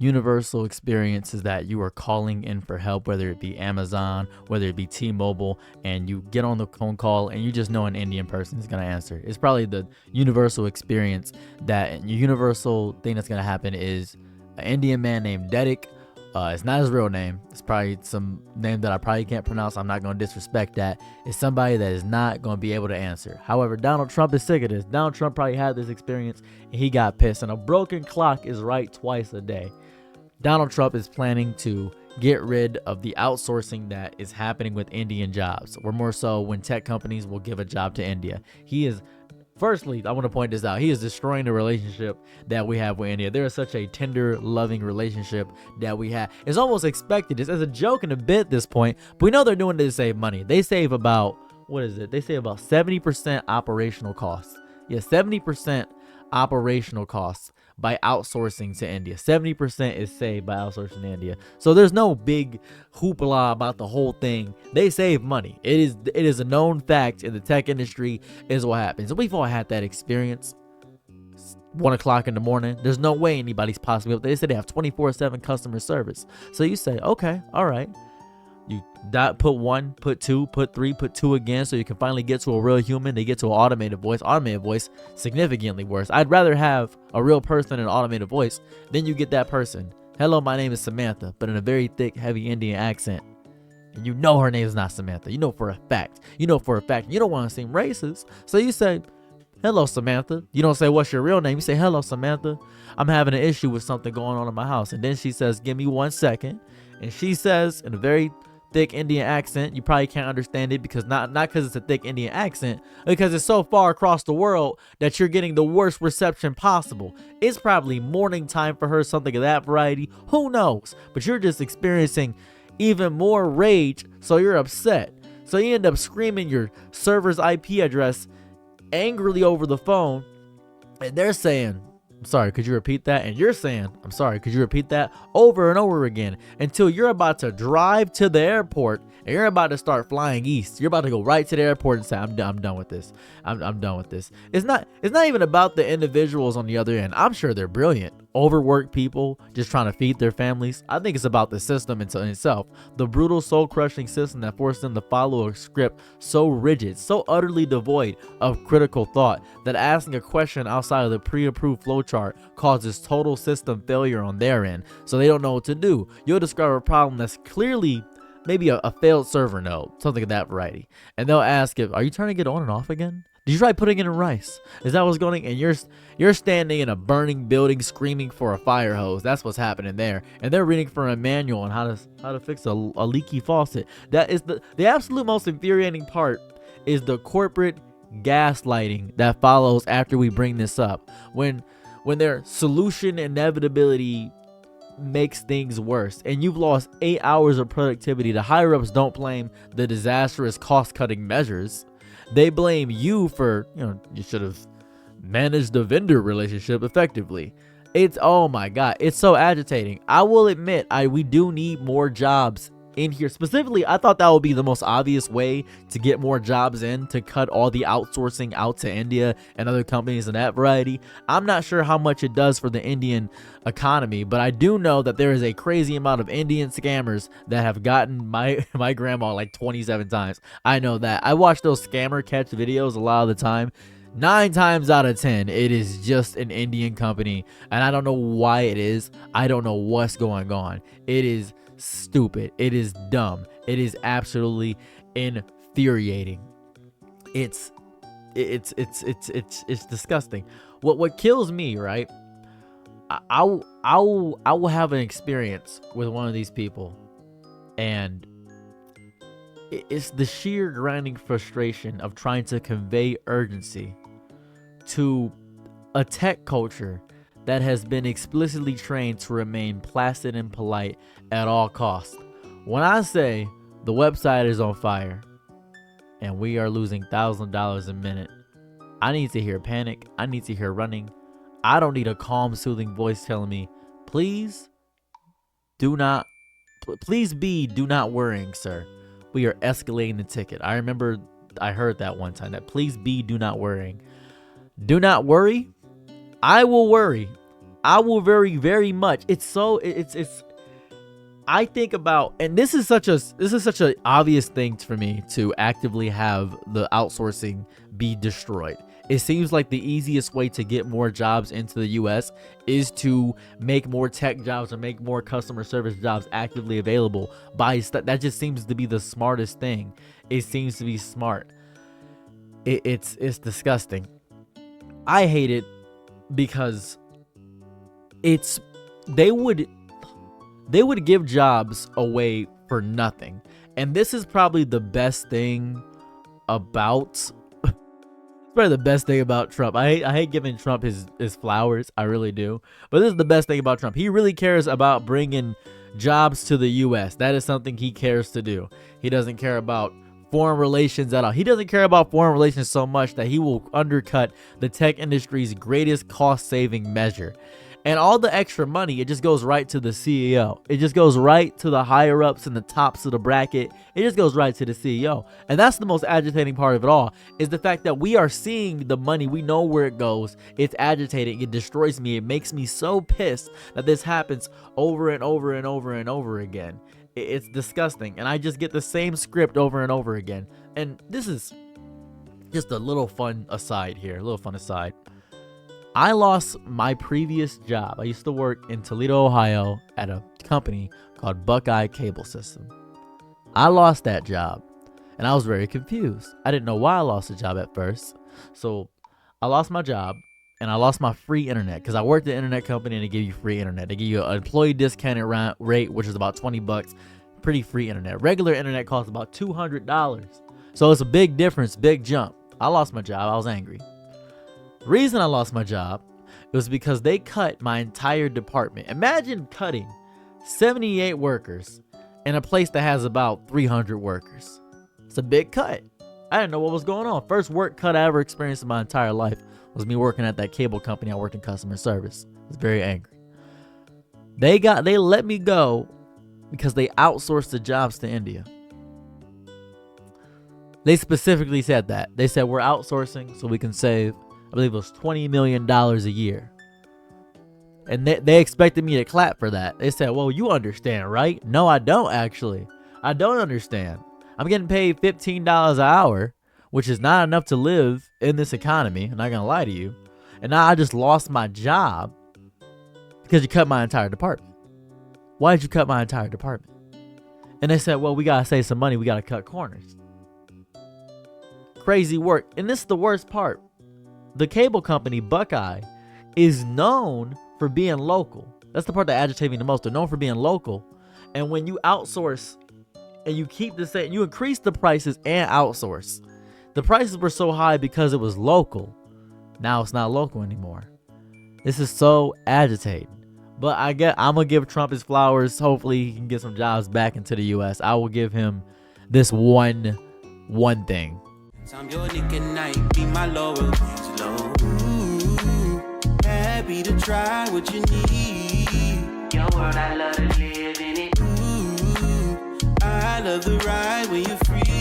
universal experience is that you are calling in for help, whether it be Amazon, whether it be T-Mobile, and you get on the phone call and you just know an Indian person is going to answer. It's probably the universal experience. That universal thing that's going to happen is an Indian man named Dedic. It's not his real name. It's probably some name that I probably can't pronounce. I'm not going to disrespect that. It's somebody that is not going to be able to answer. However, Donald Trump is sick of this. Donald Trump probably had this experience and he got pissed. And a broken clock is right twice a day. Donald Trump is planning to get rid of the outsourcing that is happening with Indian jobs, or more so when tech companies will give a job to India. Firstly, I want to point this out. He is destroying the relationship that we have with India. There is such a tender, loving relationship that we have. It's almost expected. It's as a joke and a bit at this point, but we know they're doing it to save money. They save about, They save about 70% operational costs. Yeah, 70% operational costs by outsourcing to India. 70% is saved by outsourcing to India. So there's no big hoopla about the whole thing. They save money. It is a known fact in the tech industry is what happens. And we've all had that experience. 1 o'clock in the morning. There's no way anybody's possibly up there. They say they have 24/7 customer service. So you say, okay, all right. You put 1, put 2, put 3, put 2 again, so you can finally get to a real human. They get to an automated voice. Automated voice, significantly worse. I'd rather have a real person than an automated voice. Then you get that person. Hello, my name is Samantha, but in a very thick, heavy Indian accent. And you know her name is not Samantha. You know for a fact. You don't want to seem racist. So you say, hello, Samantha. You don't say, what's your real name? You say, hello, Samantha. I'm having an issue with something going on in my house. And then she says, give me 1 second. And she says in a very thick Indian accent, you probably can't understand it because not because it's a thick Indian accent, because it's so far across the world that you're getting the worst reception possible. It's probably morning time for her, something of that variety. Who knows? But you're just experiencing even more rage, so you're upset. So you end up screaming your server's IP address angrily over the phone, and they're saying, I'm sorry, could you repeat that? And you're saying, I'm sorry, could you repeat that? Over and over again until you're about to drive to the airport and you're about to start flying east. You're about to go right to the airport and say, I'm done with this. I'm done with this. It's not even about the individuals on the other end. I'm sure they're brilliant. Overworked people just trying to feed their families. I think it's about the system in itself. The brutal, soul-crushing system that forced them to follow a script so rigid, so utterly devoid of critical thought that asking a question outside of the pre-approved flowchart causes total system failure on their end, so they don't know what to do. You'll discover a problem that's clearly maybe a failed server node, something of that variety, and they'll ask if, are you turning it on and off again? Did you try putting it in rice? Is that what's going on? And you're standing in a burning building screaming for a fire hose. That's what's happening there. And they're reading from a manual on how to fix a leaky faucet. That is the absolute most infuriating part, is the corporate gaslighting that follows after we bring this up. When their solution inevitability makes things worse and you've lost 8 hours of productivity. The higher ups don't blame the disastrous cost-cutting measures. They blame you for, you should have managed the vendor relationship effectively. It's, oh my God, it's so agitating. I will admit, we do need more jobs in here. Specifically, I thought that would be the most obvious way to get more jobs in, to cut all the outsourcing out to India and other companies and that variety. I'm not sure how much it does for the Indian economy, but I do know that there is a crazy amount of Indian scammers that have gotten my grandma like 27 times. I know that. I watch those scammer catch videos a lot of the time. 9 times out of 10, it is just an Indian company, and I don't know why it is. I don't know what's going on. It is stupid. It is dumb. It is absolutely infuriating. It's disgusting. What kills me, right? I will have an experience with one of these people, and it's the sheer grinding frustration of trying to convey urgency to a tech culture that has been explicitly trained to remain placid and polite at all costs. When I say the website is on fire and we are losing $1,000 a minute, I need to hear panic. I need to hear running. I don't need a calm, soothing voice telling me, please do not worrying, sir. We are escalating the ticket. I remember I heard that one time, that please be do not worrying. Do not worry. I will worry. I will very, very much. It's I think about, and this is such a obvious thing for me to actively have the outsourcing be destroyed. It seems like the easiest way to get more jobs into the US is to make more tech jobs or make more customer service jobs actively available that just seems to be the smartest thing. It seems to be smart. It's disgusting. I hate it because they would give jobs away for nothing. And this is probably the best thing about Trump. I hate giving Trump his flowers. I really do. But this is the best thing about Trump. He really cares about bringing jobs to the US. That is something he cares to do. He doesn't care about foreign relations at all. He doesn't care about foreign relations so much that he will undercut the tech industry's greatest cost-saving measure. And all the extra money, it just goes right to the CEO. It just goes right to the higher ups and the tops of the bracket. It just goes right to the CEO. And that's the most agitating part of it all, is the fact that we are seeing the money. We know where it goes. It's agitating. It destroys me. It makes me so pissed that this happens over and over and over and over again. It's disgusting. And I just get the same script over and over again. And this is just a little fun aside here. A little fun aside. I lost my previous job. I used to work in Toledo, Ohio at a company called Buckeye Cable System. I lost that job and I was very confused. I didn't know why I lost the job at first. So I lost my job and I lost my free internet because I worked at an internet company and they give you free internet. They give you an employee discounted rate, which is about $20. Pretty free internet. Regular internet costs about $200. So it's a big difference, big jump. I lost my job. I was angry. The reason I lost my job was because they cut my entire department. Imagine cutting 78 workers in a place that has about 300 workers. It's a big cut. I didn't know what was going on. First work cut I ever experienced in my entire life was me working at that cable company. I worked in customer service. I was very angry. They let me go because they outsourced the jobs to India. They specifically said that. They said, we're outsourcing so we can save, I believe it was $20 million a year. And they expected me to clap for that. They said, well, you understand, right? No, I don't actually. I don't understand. I'm getting paid $15 an hour, which is not enough to live in this economy. I'm not going to lie to you. And now I just lost my job because you cut my entire department. Why did you cut my entire department? And they said, well, we got to save some money. We got to cut corners. Crazy work. And this is the worst part. The cable company, Buckeye, is known for being local. That's the part that agitates me the most. They're known for being local. And when you outsource and you keep the same, you increase the prices and outsource. The prices were so high because it was local. Now it's not local anymore. This is so agitating. But I'm going to give Trump his flowers. Hopefully he can get some jobs back into the U.S. I will give him this one thing. I'm your Nick and night, be my Laura. Slow. Ooh, happy to try what you need. Your world, I love to live in it. Ooh, I love the ride when you're free.